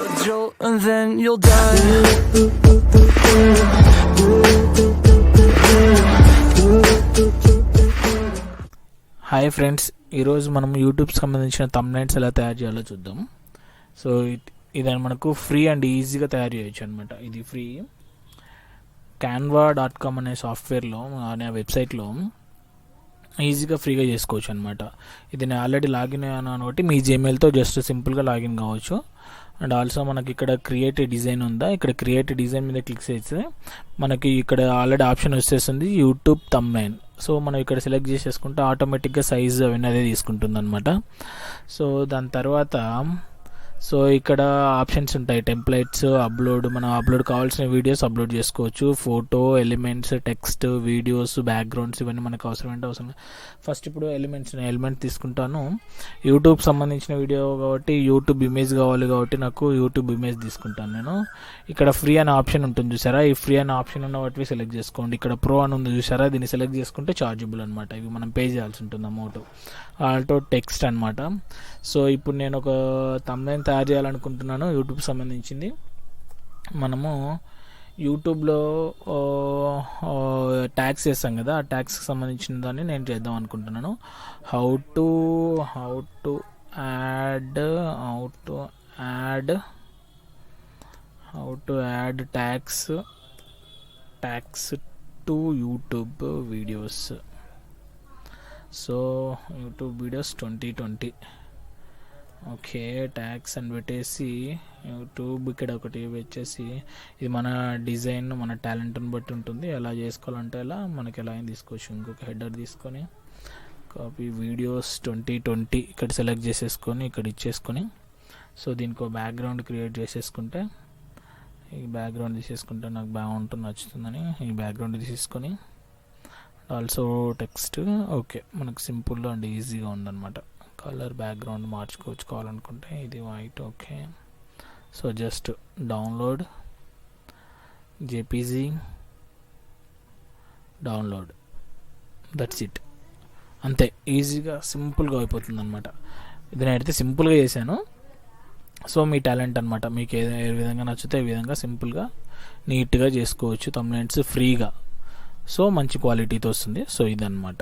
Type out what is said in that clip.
a jolt and then you'll die. Hi friends, ఈరోజు మనం యూట్యూబ్కి సంబంధించిన థంబ్నైల్స్ ఎలా తయారు చేయాలో చూద్దాం. సో ఇది మనకు ఫ్రీ అండ్ ఈజీగా తయారు చేయొచ్చు అనమాట. ఇది ఫ్రీ canva.com అనే సాఫ్ట్వేర్లో అనే వెబ్సైట్లో ఈజీగా ఫ్రీగా చేసుకోవచ్చు అనమాట. ఇది నేను ఆల్రెడీ లాగిన్ అయ్యాను కాబట్టి మీ జీమెయిల్తో జస్ట్ సింపుల్గా లాగిన్ కావచ్చు. అండ్ ఆల్సో మనకి ఇక్కడ క్రియేట్ డిజైన్ ఉందా, ఇక్కడ క్రియేట్ డిజైన్ మీద క్లిక్ చేస్తే మనకి ఇక్కడ ఆల్రెడీ ఆప్షన్ వచ్చేస్తుంది యూట్యూబ్ థంబ్నైల్. సో మనం ఇక్కడ సెలెక్ట్ చేసేసుకుంటే ఆటోమేటిక్గా సైజ్ అవన్నీ అదే తీసుకుంటుంది అనమాట. సో దాని తర్వాత సో ఇక్కడ ఆప్షన్స్ ఉంటాయి, టెంప్లెట్స్, అప్లోడ్, మనం అప్లోడ్ కావాల్సిన వీడియోస్ అప్లోడ్ చేసుకోవచ్చు, photo, elements, text, videos, backgrounds, ఇవన్నీ మనకు అవసరం. ఫస్ట్ ఇప్పుడు ఎలిమెంట్ తీసుకుంటాను. యూట్యూబ్ సంబంధించిన వీడియో కాబట్టి యూట్యూబ్ ఇమేజ్ కావాలి కాబట్టి నాకు యూట్యూబ్ ఇమేజ్ తీసుకుంటాను నేను. ఇక్కడ ఫ్రీ అనే ఆప్షన్ ఉంటుంది చూసారా, ఈ ఫ్రీ అనే ఆప్షన్ ఉన్న వాటివి సెలెక్ట్ చేసుకోండి. ఇక్కడ ప్రో అని ఉంది చూసారా, దీన్ని సెలెక్ట్ చేసుకుంటే చార్జబుల్ అనమాట. ఇవి మనం పే చేయాల్సి ఉంటుంది అమౌంట్. ఆల్టో టెక్స్ట్ అనమాట. సో ఇప్పుడు నేను ఒక థంబ్నైల్ తయారు చేయాలనుకుంటున్నాను యూట్యూబ్ సంబంధించింది. మనము యూట్యూబ్లో ట్యాగ్స్ చేస్తాం కదా, ఆ ట్యాగ్స్కి సంబంధించిన దాన్ని నేను చేద్దాం అనుకుంటున్నాను. How to add tags to YouTube videos. So YouTube videos 2020 okay, tags అని పెట్టేసి యూట్యూబ్ ఇక్కడ ఒకటి వచ్చేసి, ఇది మన డిజైన్ మన టాలెంట్ని బట్టి ఉంటుంది. ఎలా చేసుకోవాలంటే ఎలా మనకి ఎలా అయినా తీసుకోవచ్చు. ఇంకొక హెడర్ తీసుకొని కాపీ వీడియోస్ 2020 ఇక్కడ సెలెక్ట్ చేసేసుకొని ఇక్కడ ఇచ్చేసుకొని, సో దీనికి ఒక బ్యాక్గ్రౌండ్ క్రియేట్ చేసేసుకుంటే, ఈ బ్యాక్గ్రౌండ్ తీసేసుకుంటే నాకు బాగుంటుంది, నచ్చుతుందని ఈ బ్యాక్గ్రౌండ్ తీసేసుకొని ఆల్సో టెక్స్ట్. ఓకే, మనకు సింపుల్గా అండ్ ఈజీగా ఉందన్నమాట. కలర్ బ్యాక్గ్రౌండ్ మార్చుకోవచ్చు కావాలనుకుంటే, ఇది white. Okay, so just download JPG, download, that's it. అంతే, ఈజీగా సింపుల్గా అయిపోతుంది అనమాట. ఇది నేనైతే సింపుల్గా చేశాను. సో మీ టాలెంట్ అనమాట, మీకు ఏ విధంగా నచ్చితే ఏ విధంగా సింపుల్గా నీట్గా చేసుకోవచ్చు థంబ్నైల్స్ ఫ్రీగా. సో మంచి క్వాలిటీతో వస్తుంది. సో ఇదన్నమాట.